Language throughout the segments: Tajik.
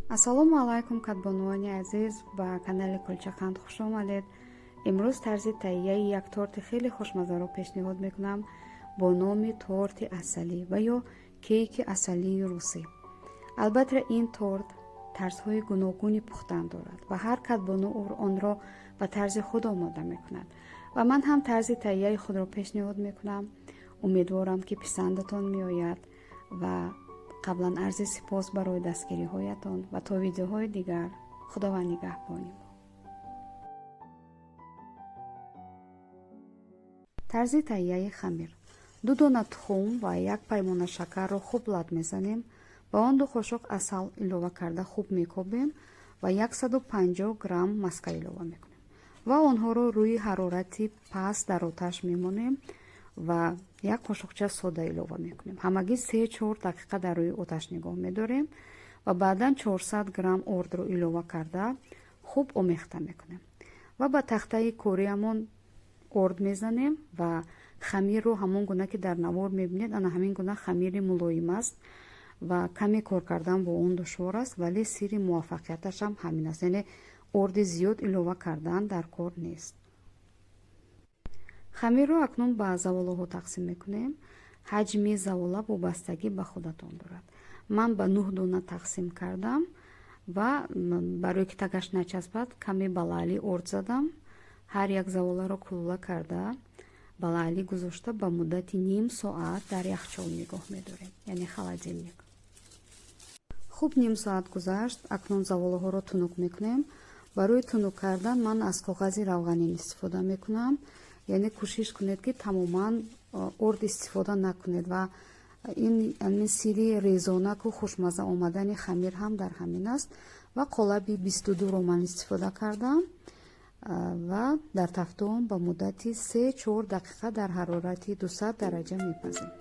ассалому алайкум катбонувони азиз, ба канали Кулчақанд хуш омадед. имрӯз тарзи таҳияи як торти хеле хушмазаро пешниҳод мекунам бо номи торти асалӣ ва ё кейки асалии русӣ. албатта ин торт тарзҳои гуногуни пухтан дорад ва ҳар катбону онро ба тарзи худ омода мекунад ва ман ҳам тарзи таҳияи худро пешниҳод мекунам. умедворам ки писандатон меояд ва қаблан арзи сипос барои дастгириҳоятон ва то видеоҳои дигар. худованд нигаҳбон. тарзи таҳияи хамир: 2 дона тухм ва 1 паймона шакарро хуб лат мезанем. ба он 2 қошуқ асал илова карда хуб мекобем ва 150 грамм маска илова мекунем ва онҳоро рӯи ҳарорати паст дар оташ мемонем ва 1 қошуқча сода илова мекунем. ҳамагӣ 3-4 дақиқа дар рӯи оташ нигоҳ медорем ва баъдан 400 грамм ордро илова карда хуб омехта мекунем ва ба тахтаи кориамон орд мезанем ва хамирро ҳамон гуна ки дар навор мебинед ана ҳамин гуна хамири мулоим аст ва каме кор кардан бо он душвор аст, вале сирри муваффақияташ ҳам ҳамин аст, яъне орди зиёд илова кардан дар кор нест. хамирро акнун ба заволаҳо тақсим мекунем. ҳаҷми завола вобастагӣ ба худатон дорад. ман ба 9 дона тақсим кардам ва барои ки тагаш начаспад каме балаалӣ орд задам. ҳар як заволаро кулула карда балаалӣ гузошта ба муддати ним соат дар яхчол нигоҳ медорем, яъне холодильник. хуб ним соат гузашт. акнун заволаҳоро тунук мекунем. барои тунук кардан ман аз коғази равғанин истифода мекунам, яъне кӯшиш кунед ки тамоман орд истифода накунед ва ин сирри резонаку хушмаза омадани хамир ҳам дар ҳамин аст. ва қолаби 22ро ман истифода кардам ва дар тафтон ба муддати 3-4 дақиқа дар ҳарорати 200 дараҷа мепазем.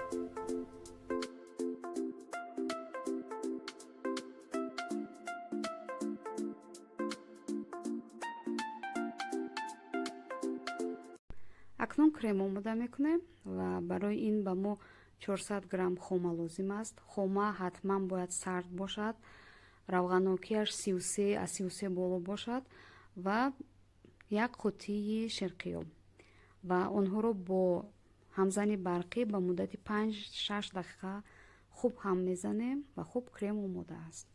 акнун крем омода мекунем ва барои ин ба мо 400 грамм хома лозим аст. хома ҳатман бояд сард бошад, равғанокияш 33 боло бошад ва 1 қуттии ширқиёб ва онҳоро бо ҳамзани барқӣ ба муддати 5-6 дақиқа хуб ҳам мезанем ва хуб крем омода аст.